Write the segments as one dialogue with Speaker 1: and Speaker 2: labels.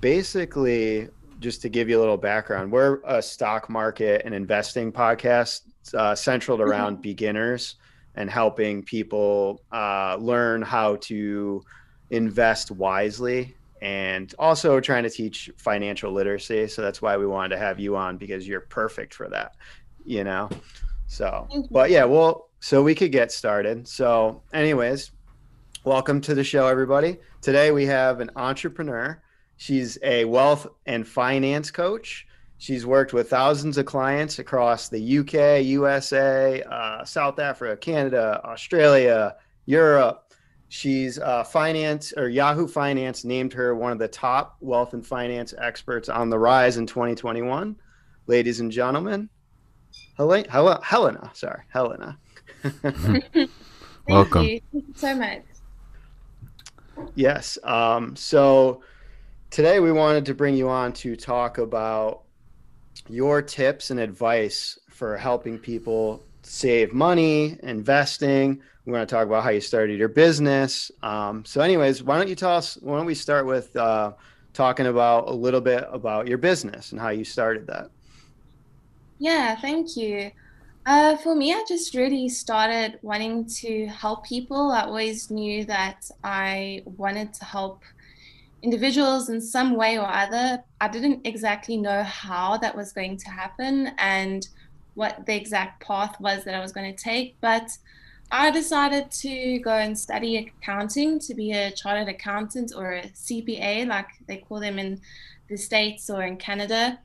Speaker 1: Basically, just to give you a little background, we're a stock market and investing podcast centered around beginners and helping people learn how to invest wisely and also trying to teach financial literacy. So that's why we wanted to have you on because you're perfect for that, you know? So,
Speaker 2: Thank
Speaker 1: but
Speaker 2: you.
Speaker 1: yeah, well, so we could get started. So, anyways, welcome to the show, everybody. Today we have an entrepreneur. She's a wealth and finance coach. She's worked with thousands of clients across the UK, USA, South Africa, Canada, Australia, Europe. She's finance or Yahoo Finance named her one of the top wealth and finance experts on the rise in 2021. Ladies and gentlemen, Helena. Sorry, Helena.
Speaker 2: Thank
Speaker 3: Welcome.
Speaker 2: you. Thank you so much.
Speaker 1: Yes. So today we wanted to bring you on to talk about your tips and advice for helping people save money, investing. We want to talk about how you started your business. Anyways, why don't you tell us? Why don't we start with talking about a little bit about your business and how you started that?
Speaker 2: Yeah, thank you. For me, I just really started wanting to help people. I always knew that I wanted to help individuals in some way or other. I didn't exactly know how that was going to happen and what the exact path was that I was going to take, but I decided to go and study accounting to be a chartered accountant or a CPA, like they call them in the States or in Canada.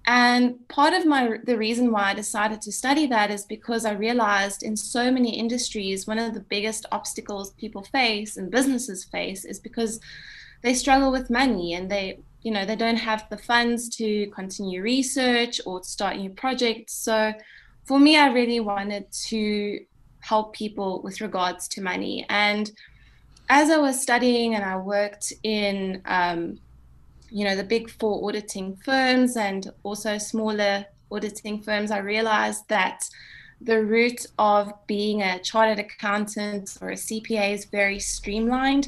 Speaker 2: And part of the reason why I decided to study that is because I realized in so many industries, one of the biggest obstacles people face and businesses face is because they struggle with money and they don't have the funds to continue research or to start new projects. So for me, I really wanted to help people with regards to money. And as I was studying and I worked in the big four auditing firms and also smaller auditing firms, I realized that the route of being a chartered accountant or a CPA is very streamlined.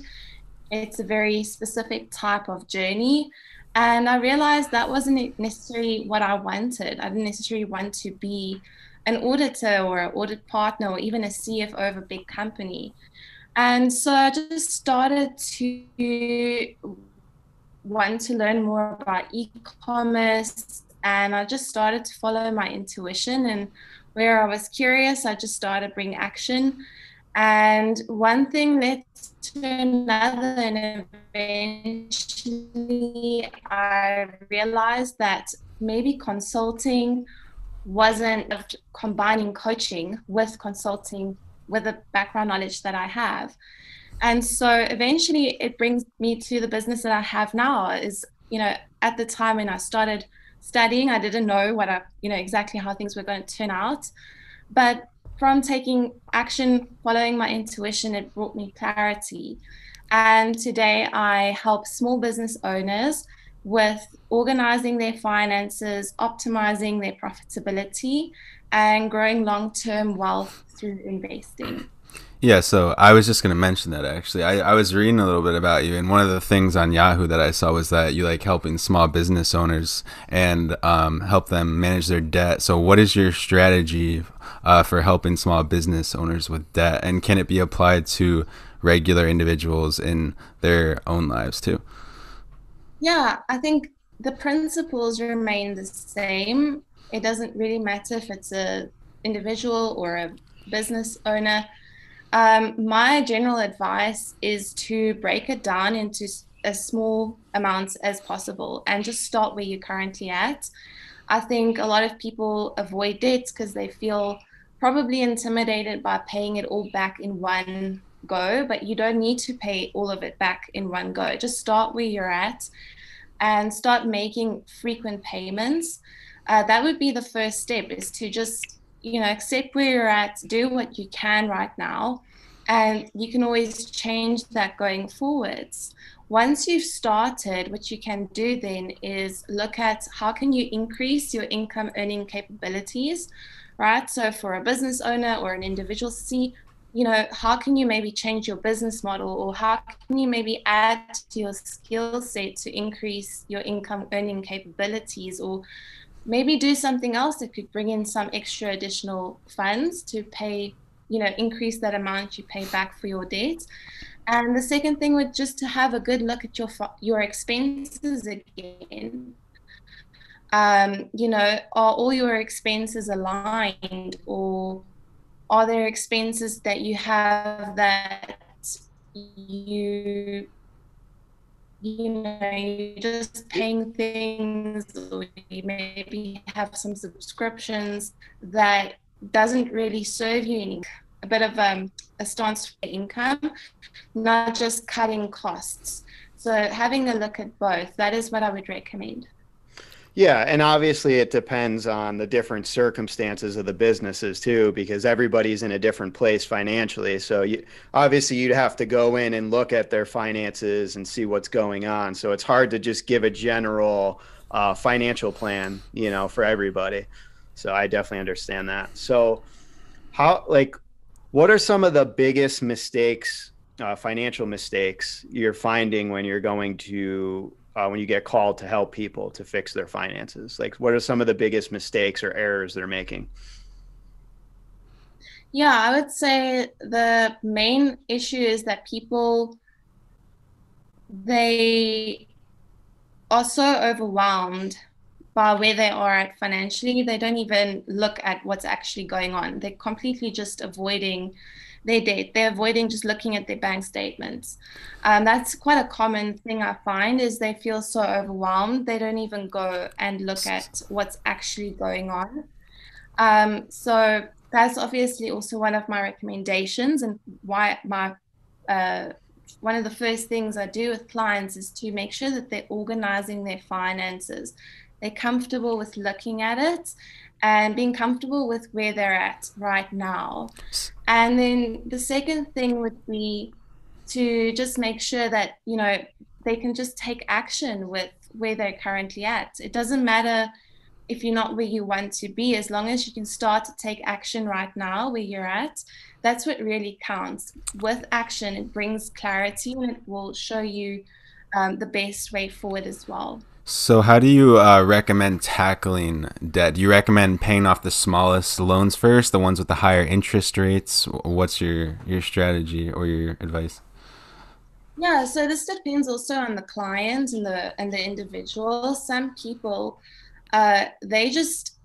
Speaker 2: It's a very specific type of journey. And I realized that wasn't necessarily what I wanted. I didn't necessarily want to be an auditor or an audit partner or even a CFO of a big company. And so I just started to want to learn more about e-commerce, and I just started to follow my intuition, and where I was curious I just started bring action, and one thing led to another, and eventually I realized that maybe consulting wasn't combining coaching with consulting with the background knowledge that I have. And so eventually it brings me to the business that I have now is, at the time when I started studying, I didn't know exactly how things were going to turn out. But from taking action, following my intuition, it brought me clarity. And today I help small business owners with organizing their finances, optimizing their profitability, and growing long-term wealth through investing.
Speaker 3: Yeah, so I was just going to mention that actually. I was reading a little bit about you, and one of the things on Yahoo that I saw was that you like helping small business owners and help them manage their debt. So, what is your strategy for helping small business owners with debt, and can it be applied to regular individuals in their own lives too?
Speaker 2: Yeah, I think the principles remain the same. It doesn't really matter if it's a individual or a business owner. My general advice is to break it down into as small amounts as possible and just start where you're currently at. I think a lot of people avoid debts because they feel probably intimidated by paying it all back in one go, but you don't need to pay all of it back in one go. Just start where you're at and start making frequent payments. That would be the first step, is to just, accept where you're at, do what you can right now, and you can always change that going forwards. Once you've started, what you can do then is look at how can you increase your income earning capabilities, right? So for a business owner or an individual, see how can you maybe change your business model, or how can you maybe add to your skill set to increase your income earning capabilities, or maybe do something else that could bring in some extra additional funds to pay, increase that amount you pay back for your debt. And the second thing would just to have a good look at your expenses again. Are all your expenses aligned, or are there expenses that you have that you you're just paying things, or you maybe have some subscriptions that doesn't really serve you any, a bit of a stance for income, not just cutting costs. So having a look at both, that is what I would recommend.
Speaker 1: Yeah, and obviously it depends on the different circumstances of the businesses too, because everybody's in a different place financially. So obviously you'd have to go in and look at their finances and see what's going on. So it's hard to just give a general financial plan, for everybody. So I definitely understand that. So what are some of the biggest mistakes, financial mistakes you're finding when you're going to when you get called to help people to fix their finances? Like, what are some of the biggest mistakes or errors they're making?
Speaker 2: Yeah, I would say the main issue is that people, they are so overwhelmed by where they are at financially. They don't even look at what's actually going on. They're completely just avoiding their debt. They're avoiding just looking at their bank statements. That's quite a common thing I find, is they feel so overwhelmed. They don't even go and look at what's actually going on. So that's obviously also one of my recommendations, and why one of the first things I do with clients is to make sure that they're organizing their finances. They're comfortable with looking at it and being comfortable with where they're at right now. And then the second thing would be to just make sure that, they can just take action with where they're currently at. It doesn't matter if you're not where you want to be, as long as you can start to take action right now where you're at. That's what really counts. With action, it brings clarity, and it will show you the best way forward as well.
Speaker 3: So, how do you recommend tackling debt? Do you recommend paying off the smallest loans first, the ones with the higher interest rates? What's your strategy or your advice?
Speaker 2: Yeah, so this depends also on the client and the individual. Some people, they just,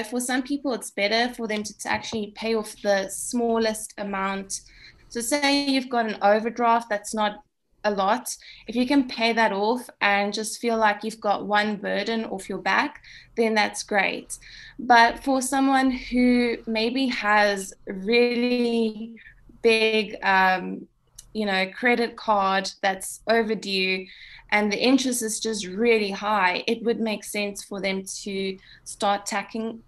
Speaker 2: for some people, it's better for them to actually pay off the smallest amount. So say you've got an overdraft that's not a lot. If you can pay that off and just feel like you've got one burden off your back, then that's great. But for someone who maybe has really big, credit card that's overdue, and the interest is just really high, it would make sense for them to start tackling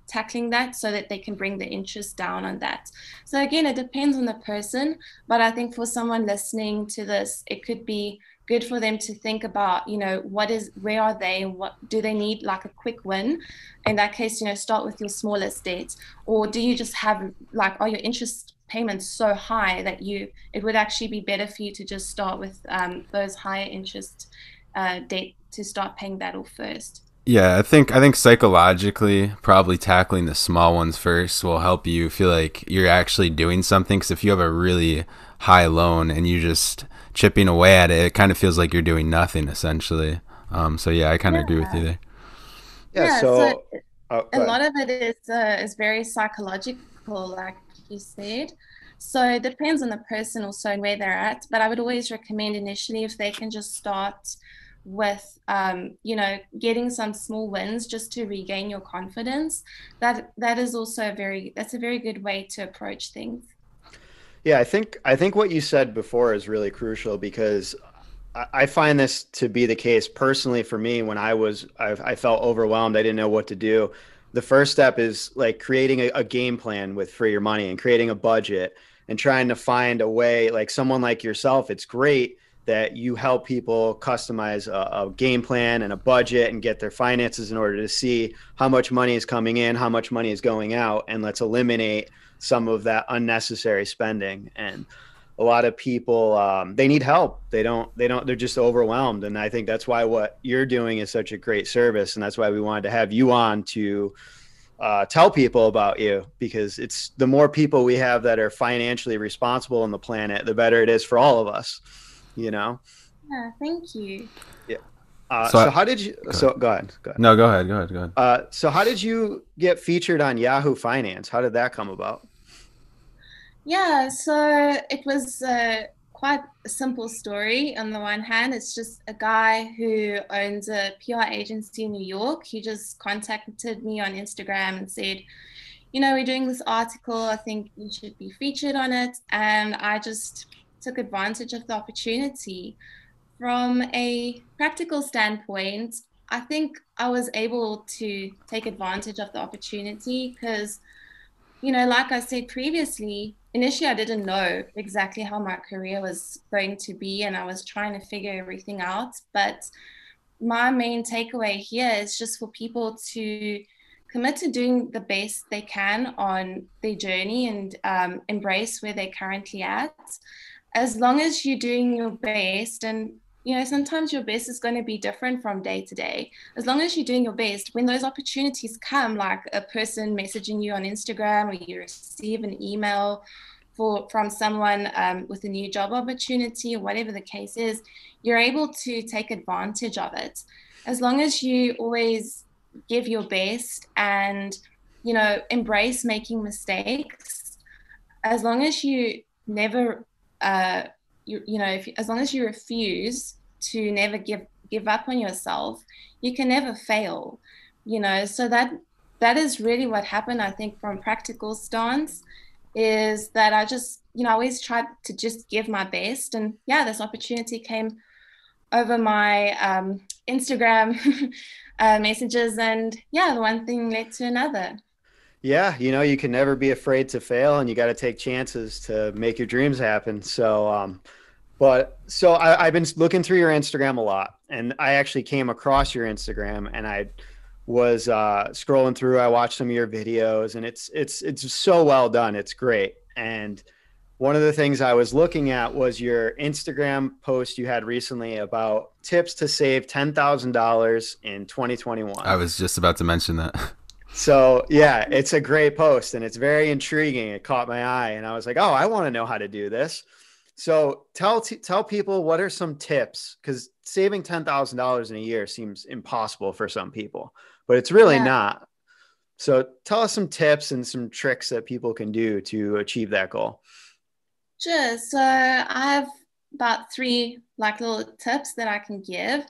Speaker 2: that, so that they can bring the interest down on that. So again, it depends on the person, but I think for someone listening to this, it could be good for them to think about, where are they, and what do they need, like a quick win. In that case, start with your smallest debt. Or do you just have, are your interest payments so high that it would actually be better for you to just start with those higher interest debt, to start paying that off first?
Speaker 3: Yeah, I think psychologically, probably tackling the small ones first will help you feel like you're actually doing something. Because if you have a really high loan and you just chipping away at it, it kind of feels like you're doing nothing essentially. So yeah, I kind of agree with you there.
Speaker 1: Yeah.
Speaker 2: Yeah, so
Speaker 1: So, oh,
Speaker 2: a
Speaker 1: go ahead.
Speaker 2: lot of it is very psychological, like you said. So it depends on the person also and where they're at. But I would always recommend initially, if they can just start with, getting some small wins just to regain your confidence. That is also that's a very good way to approach things.
Speaker 1: Yeah, I think what you said before is really crucial, because I find this to be the case personally for me. When I felt overwhelmed, I didn't know what to do. The first step is like creating a game plan for your money, and creating a budget, and trying to find a way. Like someone like yourself, it's great that you help people customize a game plan and a budget, and get their finances in order to see how much money is coming in, how much money is going out, and let's eliminate some of that unnecessary spending. And a lot of people, they need help. They're just overwhelmed. And I think that's why what you're doing is such a great service. And that's why we wanted to have you on to tell people about you, because it's the more people we have that are financially responsible on the planet, the better it is for all of us, you know?
Speaker 2: Yeah, thank you.
Speaker 1: Yeah. So how did you, go ahead.
Speaker 3: No, go ahead.
Speaker 1: So how did you get featured on Yahoo Finance? How did that come about?
Speaker 2: Yeah, so it was quite a simple story. On the one hand, it's just a guy who owns a PR agency in New York. He just contacted me on Instagram and said, we're doing this article. I think you should be featured on it. And I just took advantage of the opportunity. From a practical standpoint, I think I was able to take advantage of the opportunity because, like I said previously, initially I didn't know exactly how my career was going to be, and I was trying to figure everything out. But my main takeaway here is just for people to commit to doing the best they can on their journey and embrace where they're currently at. As long as you're doing your best, and sometimes your best is going to be different from day to day. As long as you're doing your best, when those opportunities come, like a person messaging you on Instagram, or you receive an email from someone with a new job opportunity, or whatever the case is, you're able to take advantage of it. As long as you always give your best and, embrace making mistakes, as long as you never, as long as you refuse to never give up on yourself, you can never fail, so that is really what happened. I think from practical stance is that I just, always tried to just give my best. And yeah, this opportunity came over my Instagram messages, and yeah, the one thing led to another.
Speaker 1: Yeah, you can never be afraid to fail, and you got to take chances to make your dreams happen. So, I've been looking through your Instagram a lot, and I actually came across your Instagram, and I was scrolling through. I watched some of your videos, and it's so well done. It's great. And one of the things I was looking at was your Instagram post you had recently about tips to save $10,000 in 2021.
Speaker 3: I was just about to mention that.
Speaker 1: So yeah, it's a great post, and it's very intriguing. It caught my eye, and I was like, oh, I want to know how to do this. So tell people, what are some tips? Because saving $10,000 in a year seems impossible for some people, but it's really not. So tell us some tips and some tricks that people can do to achieve that goal.
Speaker 2: Sure. So I have about 3 little tips that I can give.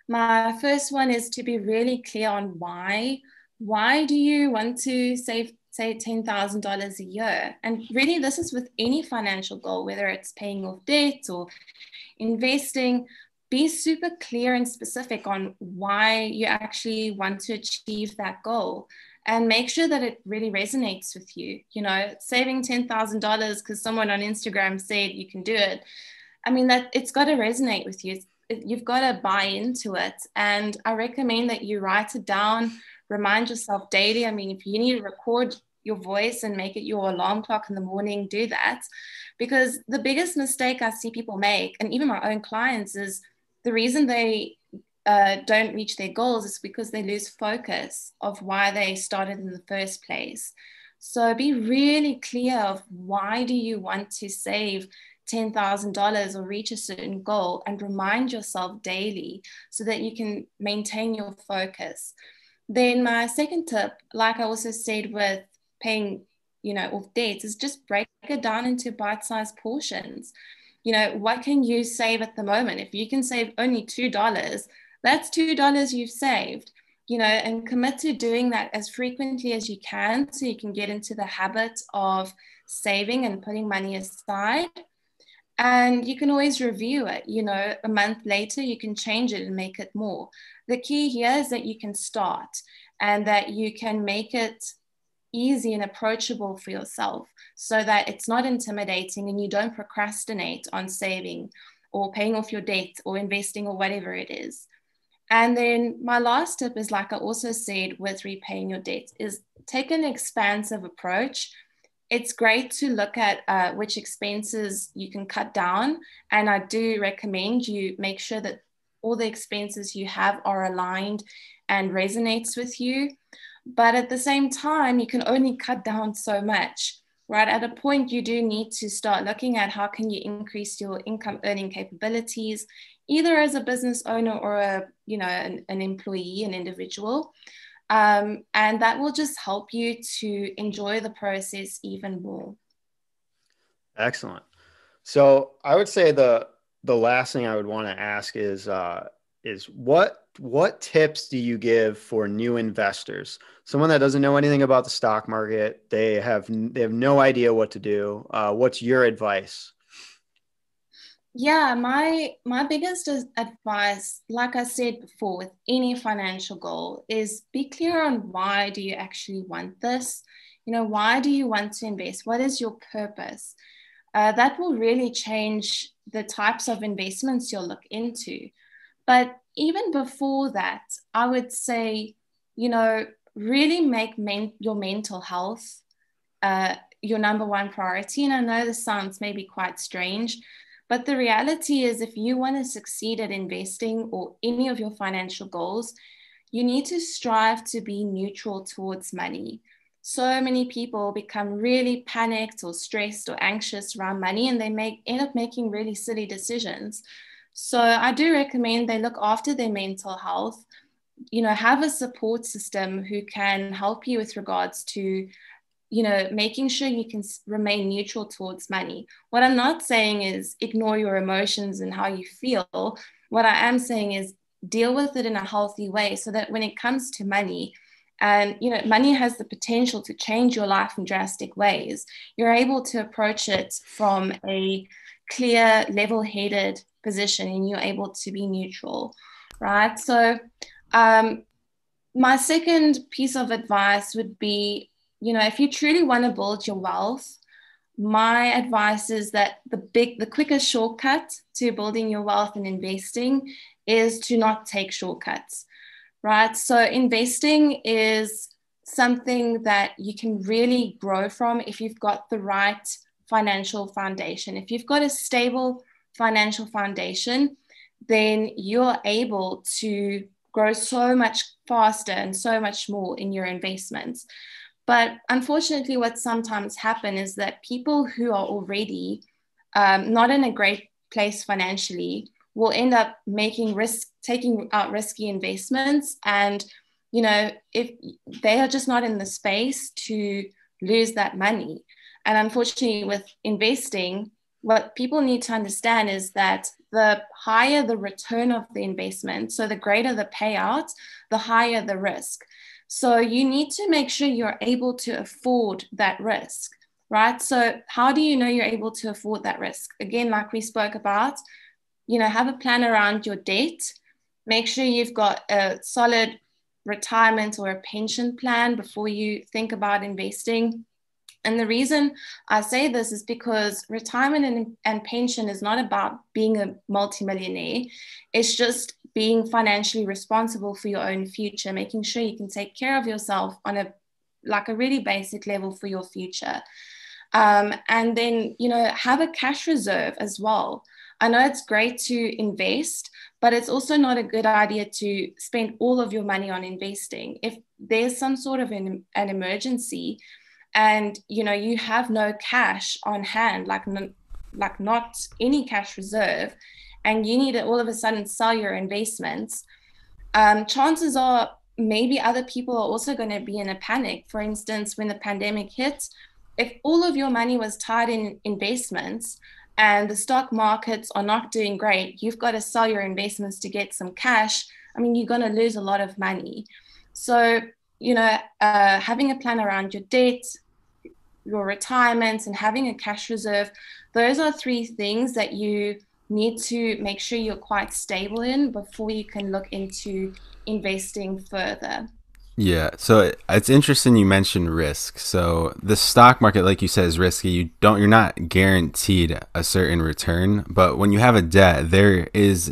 Speaker 2: My first one is to be really clear on why. Why do you want to save, say, $10,000 a year? And really, this is with any financial goal, whether it's paying off debt or investing. Be super clear and specific on why you actually want to achieve that goal, and make sure that it really resonates with you. Saving $10,000 because someone on Instagram said you can do it. I mean, that it's got to resonate with you. You've got to buy into it. And I recommend that you write it down, remind yourself daily. I mean, if you need to record your voice and make it your alarm clock in the morning, do that. Because the biggest mistake I see people make, and even my own clients, is the reason they don't reach their goals is because they lose focus of why they started in the first place. So be really clear of why do you want to save $10,000 or reach a certain goal, and remind yourself daily so that you can maintain your focus. Then my second tip, like I also said with paying, off debts, is just break it down into bite-sized portions. What can you save at the moment? If you can save only $2, that's $2 you've saved, and commit to doing that as frequently as you can so you can get into the habit of saving and putting money aside. And you can always review it, a month later, you can change it and make it more. The key here is that you can start, and that you can make it easy and approachable for yourself so that it's not intimidating and you don't procrastinate on saving or paying off your debt or investing or whatever it is. And then my last tip is, like I also said with repaying your debt, is take an expansive approach. it's great to look at which expenses you can cut down. And I do recommend you make sure that all the expenses you have are aligned and resonates with you. But at the same time, you can only cut down so much, right? At a point, you do need to start looking at how can you increase your income earning capabilities, either as a business owner or an employee, an individual. And that will just help you to enjoy the process even more.
Speaker 1: Excellent. So I would say the last thing I would want to ask is what tips do you give for new investors? Someone that doesn't know anything about the stock market, they have no idea what to do. What's your advice?
Speaker 2: Yeah, my biggest advice, like I said before, with any financial goal is be clear on why do you actually want this? Why do you want to invest? What is your purpose? That will really change the types of investments you'll look into. But even before that, I would say, really make your mental health your number one priority. And I know this sounds maybe quite strange, but the reality is if you want to succeed at investing or any of your financial goals, you need to strive to be neutral towards money. So many people become really panicked or stressed or anxious around money, and they end up making really silly decisions. So I do recommend they look after their mental health, have a support system who can help you with regards to making sure you can remain neutral towards money. What I'm not saying is ignore your emotions and how you feel. What I am saying is deal with it in a healthy way so that when it comes to money, and money has the potential to change your life in drastic ways, you're able to approach it from a clear, level-headed position, and you're able to be neutral, right? So my second piece of advice would be, if you truly want to build your wealth, my advice is that the quickest shortcut to building your wealth and investing is to not take shortcuts, right? So investing is something that you can really grow from if you've got the right financial foundation. If you've got a stable financial foundation, then you're able to grow so much faster and so much more in your investments. But unfortunately, what sometimes happens is that people who are already not in a great place financially will end up taking out risky investments. And, if they are just not in the space to lose that money. And unfortunately, with investing, what people need to understand is that the higher the return of the investment, so the greater the payout, the higher the risk. So you need to make sure you're able to afford that risk, right? So how do you know you're able to afford that risk? Again, like we spoke about, have a plan around your debt. Make sure you've got a solid retirement or a pension plan before you think about investing. And the reason I say this is because retirement and pension is not about being a multimillionaire. It's just being financially responsible for your own future, making sure you can take care of yourself on a really basic level for your future. And then, have a cash reserve as well. I know it's great to invest, but it's also not a good idea to spend all of your money on investing. If there's some sort of an emergency, and you have no cash on hand, like not any cash reserve, and you need to all of a sudden sell your investments, chances are maybe other people are also going to be in a panic. For instance, when the pandemic hit, if all of your money was tied in investments and the stock markets are not doing great, you've got to sell your investments to get some cash. I mean, you're going to lose a lot of money. So having a plan around your debt, your retirement, and having a cash reserve, those are three things that you need to make sure you're quite stable in before you can look into investing further.
Speaker 3: Yeah, so it's interesting you mentioned risk. So the stock market, like you said, is risky. You're not guaranteed a certain return, but when you have a debt, there is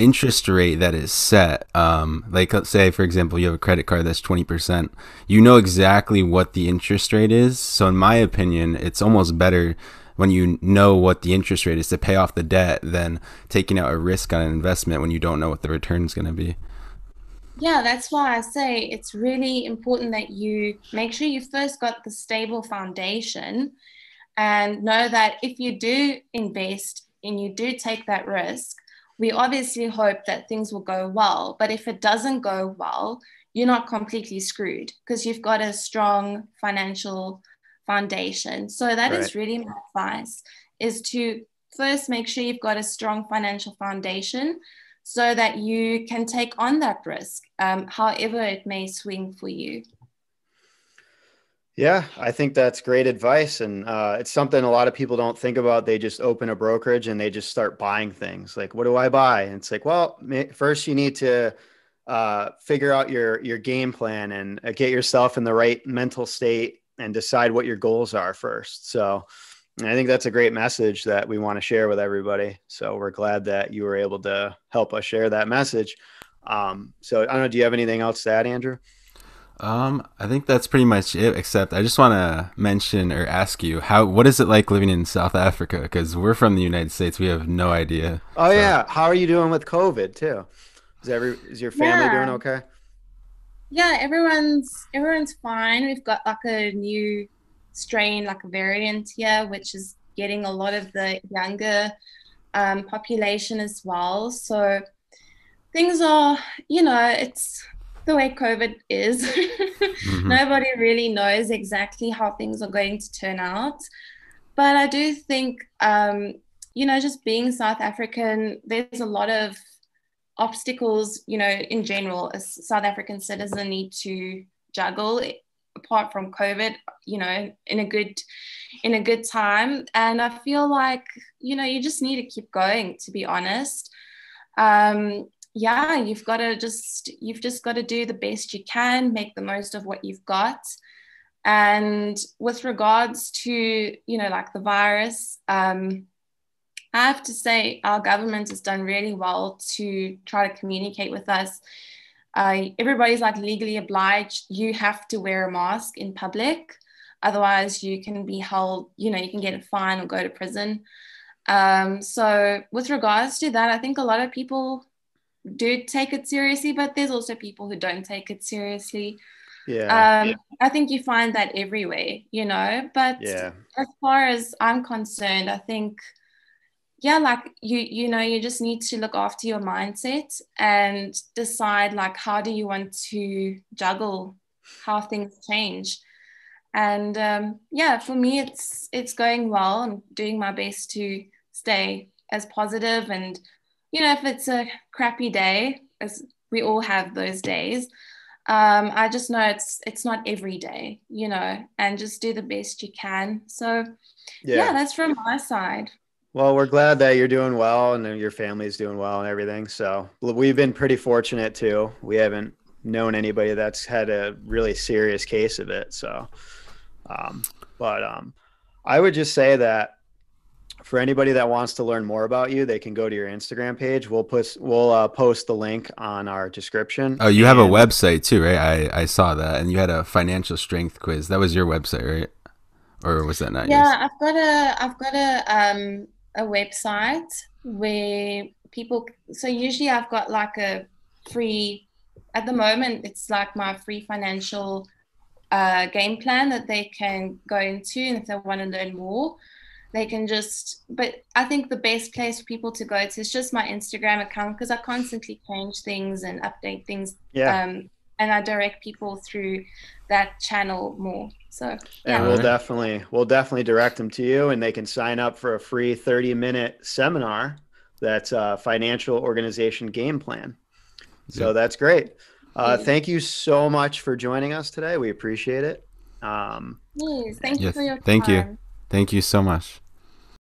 Speaker 3: interest rate that is set. Like let's say, for example, you have a credit card that's 20%. You know exactly what the interest rate is. So in my opinion, it's almost better when you know what the interest rate is to pay off the debt than taking out a risk on an investment when you don't know what the return is going to be.
Speaker 2: Yeah, that's why I say it's really important that you make sure you first got the stable foundation and know that if you do invest and you do take that risk, we obviously hope that things will go well. But if it doesn't go well, you're not completely screwed because you've got a strong financial foundation. So that
Speaker 1: Right.
Speaker 2: is really my advice, is to first make sure you've got a strong financial foundation so that you can take on that risk, however it may swing for you.
Speaker 1: Yeah, I think that's great advice. And it's something a lot of people don't think about. They just open a brokerage and they just start buying things. Like, what do I buy? And it's like, well, first you need to figure out your game plan and get yourself in the right mental state and decide what your goals are first. So I think that's a great message that we want to share with everybody. So we're glad that you were able to help us share that message. So I don't know, do you have anything else to add, Andrew?
Speaker 3: I think that's pretty much it. Except I just want to mention or ask you what is it like living in South Africa? Because we're from the United States, we have no idea.
Speaker 1: Oh
Speaker 3: So,
Speaker 1: yeah. How are you doing with COVID too? Is your family doing
Speaker 2: Yeah,
Speaker 1: okay?
Speaker 2: yeah, everyone's fine. We've got like a new strain, like a variant here, which is getting a lot of the younger population as well. So things are, it's the way COVID is.
Speaker 3: hmm.
Speaker 2: Nobody really knows exactly how things are going to turn out. But I do think, just being South African, there's a lot of obstacles, in general, a South African citizen need to juggle apart from COVID, in a good time. And I feel like, you just need to keep going, to be honest. Yeah, you've just got to do the best you can, make the most of what you've got. And with regards to, like the virus, I have to say our government has done really well to try to communicate with us. Everybody's like legally obliged. You have to wear a mask in public. Otherwise, you can be held, you can get a fine or go to prison. So with regards to that, I think a lot of people do take it seriously, but there's also people who don't take it seriously.
Speaker 1: Yeah.
Speaker 2: I think you find that everywhere, but
Speaker 1: Yeah.
Speaker 2: as far as I'm concerned, I think, yeah, like you just need to look after your mindset and decide like how do you want to juggle how things change. And yeah, for me, it's going well. I'm doing my best to stay as positive, and if it's a crappy day, as we all have those days, I just know it's not every day, and just do the best you can. So yeah,
Speaker 1: Yeah.
Speaker 2: that's from my side.
Speaker 1: Well, we're glad that you're doing well and that your family's doing well and everything. So we've been pretty fortunate too. We haven't known anybody that's had a really serious case of it. So, um, but I would just say that for anybody that wants to learn more about you, they can go to your Instagram page. We'll post the link on our description.
Speaker 3: Oh, you have a
Speaker 1: And
Speaker 3: website too, right? I saw that, and you had a financial strength quiz. That was your website, right? Or was that not yours?
Speaker 2: Yeah, I've got a website where people, so usually I've got like a free, at the moment it's like my free financial game plan that they can go into, and if they want to learn more they can just, but I think the best place for people to go to is just my Instagram account because I constantly change things and update things,
Speaker 1: yeah,
Speaker 2: and I direct people through that channel more. So
Speaker 1: and
Speaker 2: yeah.
Speaker 3: All right.
Speaker 1: we'll definitely direct them to you, and they can sign up for a free 30-minute seminar that's a financial organization game plan. So
Speaker 3: Yep.
Speaker 1: that's great.
Speaker 2: Yes,
Speaker 1: Thank you so much for joining us today. We appreciate it. Um,
Speaker 2: yes, thank you
Speaker 3: Yes.
Speaker 2: for your
Speaker 3: Thank you.
Speaker 2: time.
Speaker 3: Thank you so much.